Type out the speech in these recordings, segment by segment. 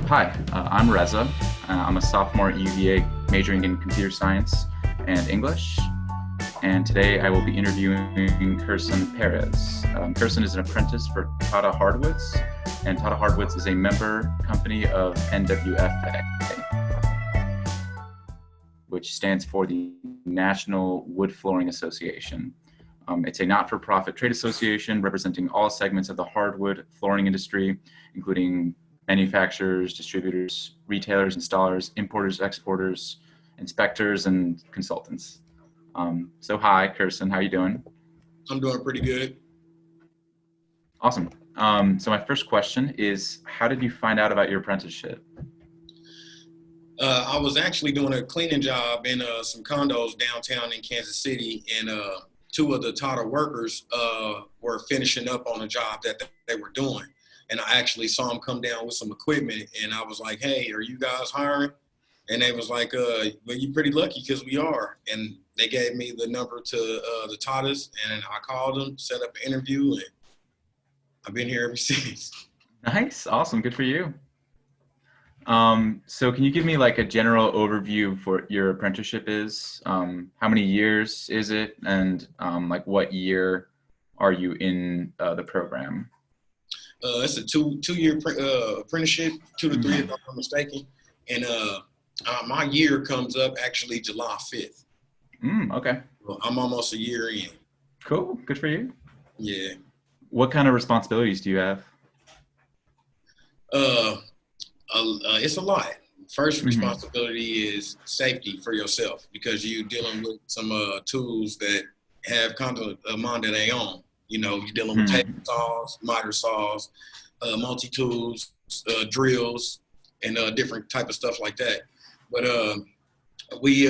Hi, I'm Reza. I'm a sophomore at UVA majoring in computer science and English. And today I will be interviewing Kirsten Perez. Kirsten is an apprentice for Totta Hardwoods, and Totta Hardwoods is a member company of NWFA, which stands for the National Wood Flooring Association. It's a not-for-profit trade association representing all segments of the hardwood flooring industry, including manufacturers, distributors, retailers, installers, importers, exporters, inspectors, and consultants. So hi, Kirsten, how are you doing? I'm doing pretty good. Awesome. So my first question is, how did you find out about your apprenticeship? I was actually doing a cleaning job in some condos downtown in Kansas City, and two of the Totta workers were finishing up on a job that they were doing. And I actually saw them come down with some equipment, and I was like, hey, are you guys hiring? And they was like, well, you're pretty lucky because we are. And they gave me the number to the Tottas, and I called them, set up an interview, and I've been here ever since. Nice. Awesome. Good for you. So can you give me like a general overview for your apprenticeship is? How many years is it? And like what year are you in the program? It's a two-year apprenticeship, 2 to 3 if I'm not mistaken. And my year comes up actually July 5th. Okay. Well, I'm almost a year in. Cool. Good for you. Yeah. What kind of responsibilities do you have? It's a lot. First responsibility is safety for yourself because you're dealing with some tools that have kind of a mind of their own. You know, you're dealing with table saws, miter saws, multi-tools, drills, and different type of stuff like that. But we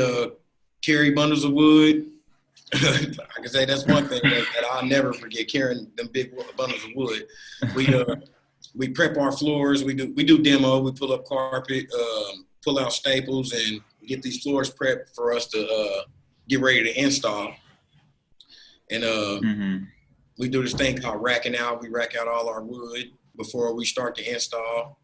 carry bundles of wood. I can say that's one thing that I'll never forget, carrying them big bundles of wood. We prep our floors. We do demo. We pull up carpet, pull out staples, and get these floors prepped for us to get ready to install. And we do this thing called racking out. We rack out all our wood before we start to install.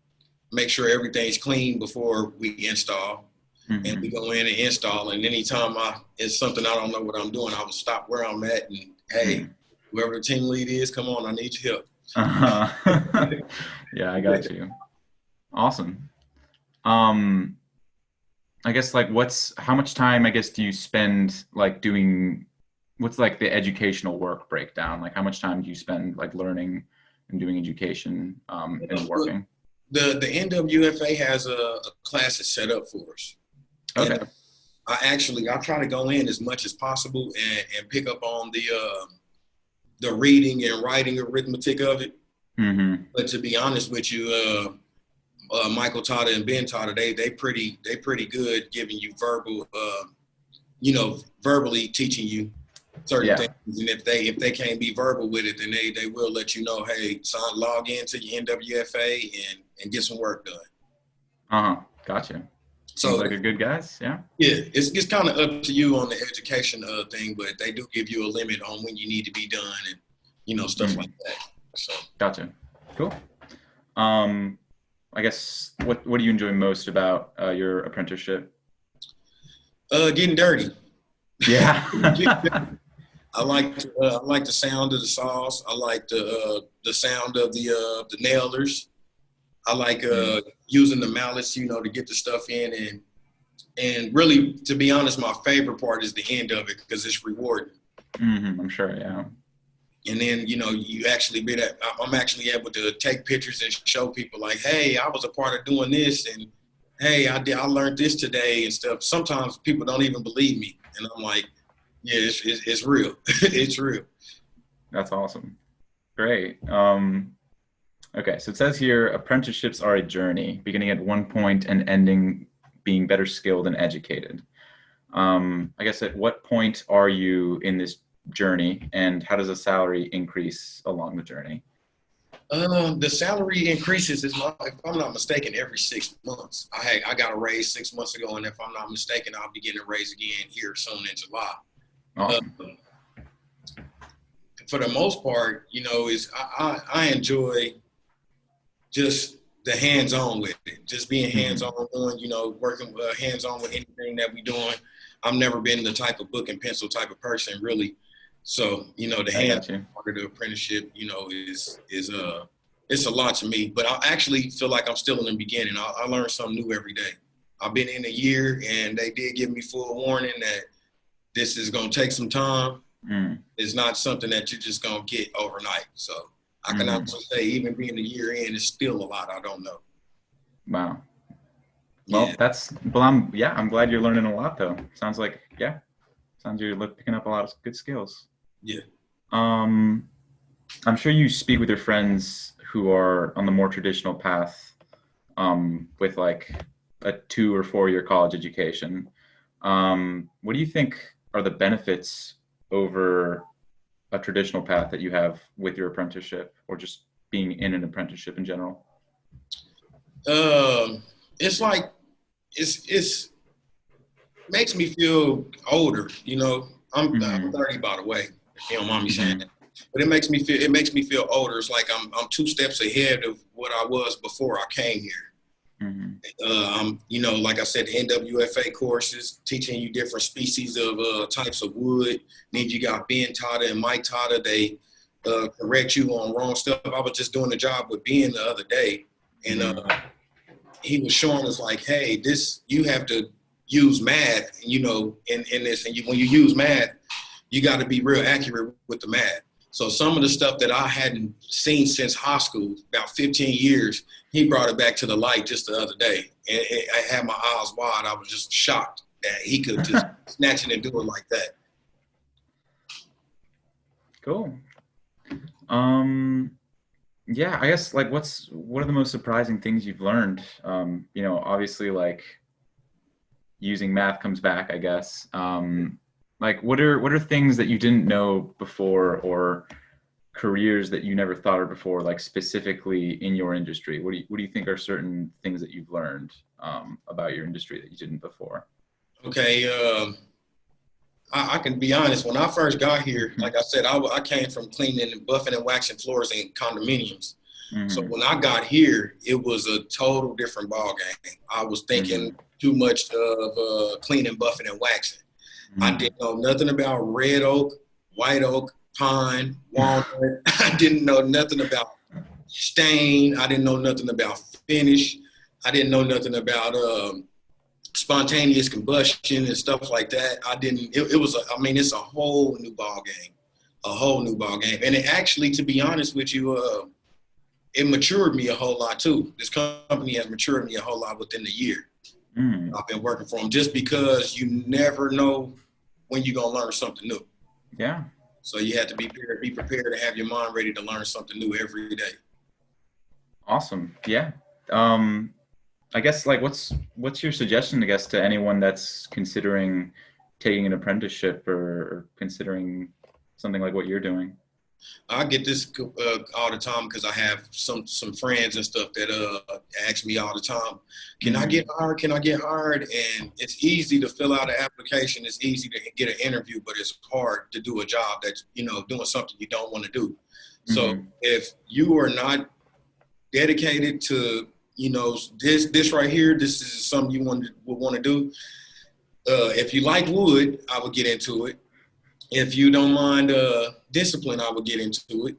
Make sure everything's clean before we install. And we go in and install. And anytime it's something I don't know what I'm doing, I will stop where I'm at and, hey, whoever the team lead is, come on, I need your help. Yeah, I got you. Awesome. I guess like how much time, I guess, do you spend like doing, what's like the educational work breakdown? Like how much time do you spend like learning and doing education and working? The NWFA has a class that's set up for us. Okay. And I try to go in as much as possible and pick up on the reading and writing arithmetic of it. But to be honest with you, Michael Totta and Ben Totta, they pretty good giving you verbally teaching you certain things. And if they can't be verbal with it, then they will let you know, hey, son, log into your NWFA and get some work done. Gotcha. So seems like a good guys, yeah. Yeah, it's kind of up to you on the education thing, but they do give you a limit on when you need to be done and stuff like that. So gotcha. Cool. I guess what do you enjoy most about your apprenticeship? Getting dirty. Yeah. I like the sound of the saws. I like the sound of the nailers. I like using the mallets, to get the stuff in, and really, to be honest, my favorite part is the end of it because it's rewarding. I'm sure, yeah. And then I'm actually able to take pictures and show people like, hey, I was a part of doing this, and hey, I learned this today and stuff. Sometimes people don't even believe me, and I'm like, yeah, it's real. It's real. That's awesome. Great. Okay, so it says here, apprenticeships are a journey, beginning at one point and ending being better skilled and educated. I guess at what point are you in this journey, and how does the salary increase along the journey? The salary increases, if I'm not mistaken, every 6 months. I got a raise 6 months ago, and if I'm not mistaken, I'll be getting a raise again here soon in July. Awesome. For the most part, I enjoy just the hands-on with it, just being hands-on on, working hands-on with anything that we're doing. I've never been the type of book and pencil type of person, really. So, the hands-on part of the apprenticeship, is it's a lot to me. But I actually feel like I'm still in the beginning. I learn something new every day. I've been in a year, and they did give me full warning that this is going to take some time. It's not something that you're just going to get overnight. So I can honestly say, even being a year in, it's still a lot I don't know. Wow. Well, I'm glad you're learning a lot, though. Sounds like you're picking up a lot of good skills. Yeah. I'm sure you speak with your friends who are on the more traditional path, with like a 2 or 4 year college education. What do you think are the benefits over a traditional path that you have with your apprenticeship, or just being in an apprenticeship in general? It's like, it's makes me feel older, I'm 30, by the way, if you don't mind me saying that. But it makes me feel older. It's like I'm 2 steps ahead of what I was before I came here. Like I said, the NWFA courses teaching you different species of types of wood. Then you got Ben Totta and Mike Totta. They correct you on wrong stuff. I was just doing the job with Ben the other day, and he was showing us like, hey, you have to use math, in this, and when you use math, you got to be real accurate with the math. So some of the stuff that I hadn't seen since high school, about 15 years, he brought it back to the light just the other day. And I had my eyes wide. I was just shocked that he could just snatch it and do it like that. Cool. Yeah, I guess like what are the most surprising things you've learned? Obviously like using math comes back, I guess. Like what are things that you didn't know before, or careers that you never thought of before, like specifically in your industry? What do you think are certain things that you've learned about your industry that you didn't before? Okay, I can be honest. When I first got here, like I said, I came from cleaning and buffing and waxing floors in condominiums. So when I got here, it was a total different ball game. I was thinking too much of cleaning, buffing, and waxing. I didn't know nothing about red oak, white oak, pine, walnut. I didn't know nothing about stain. I didn't know nothing about finish. I didn't know nothing about spontaneous combustion and stuff like that. It's a whole new ball game. And it actually, to be honest with you, it matured me a whole lot too. This company has matured me a whole lot within the year. I've been working for them, just because you never know when you're going to learn something new. Yeah. So you have to be prepared to have your mind ready to learn something new every day. Awesome. Yeah. I guess like what's your suggestion, I guess, to anyone that's considering taking an apprenticeship or considering something like what you're doing? I get this all the time because I have some friends and stuff that ask me all the time, can I get hired? Can I get hired? And it's easy to fill out an application. It's easy to get an interview, but it's hard to do a job that's, doing something you don't want to do. So if you are not dedicated to, this right here, this is something you would want to do. If you like wood, I would get into it. If you don't mind discipline, I would get into it.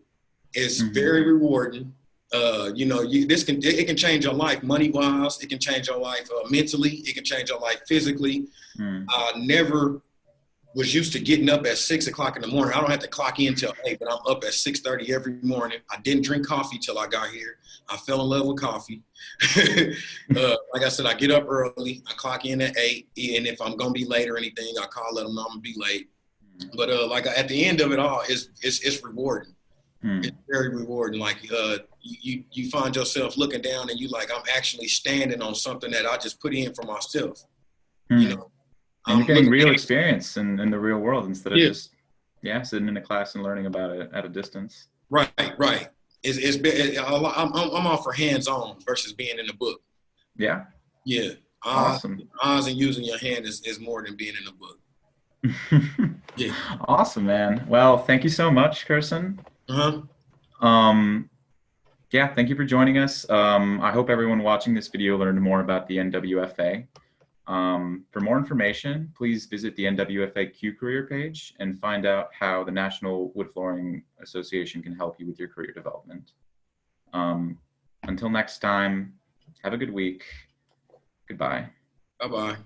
It's very rewarding. It can change your life money-wise. It can change your life mentally. It can change your life physically. I never was used to getting up at 6 o'clock in the morning. I don't have to clock in till 8, but I'm up at 6:30 every morning. I didn't drink coffee till I got here. I fell in love with coffee. Like I said, I get up early. I clock in at 8, and if I'm gonna be late or anything, I call, let them know I'm gonna be late. But at the end of it all, it's rewarding. It's very rewarding. Like you find yourself looking down and you like, I'm actually standing on something that I just put in for myself. And you're getting real experience in the real world instead of just sitting in a class and learning about it at a distance. Right. I'm all for hands-on versus being in the book. Yeah. Yeah. Awesome. Eyes and using your hand is more than being in the book. Yeah. Awesome, man. Well, thank you so much, Kirsten. Yeah, thank you for joining us. I hope everyone watching this video learned more about the NWFA. For more information, please visit the NWFA Q career page and find out how the National Wood Flooring Association can help you with your career development. Until next time, have a good week. Goodbye. Bye-bye.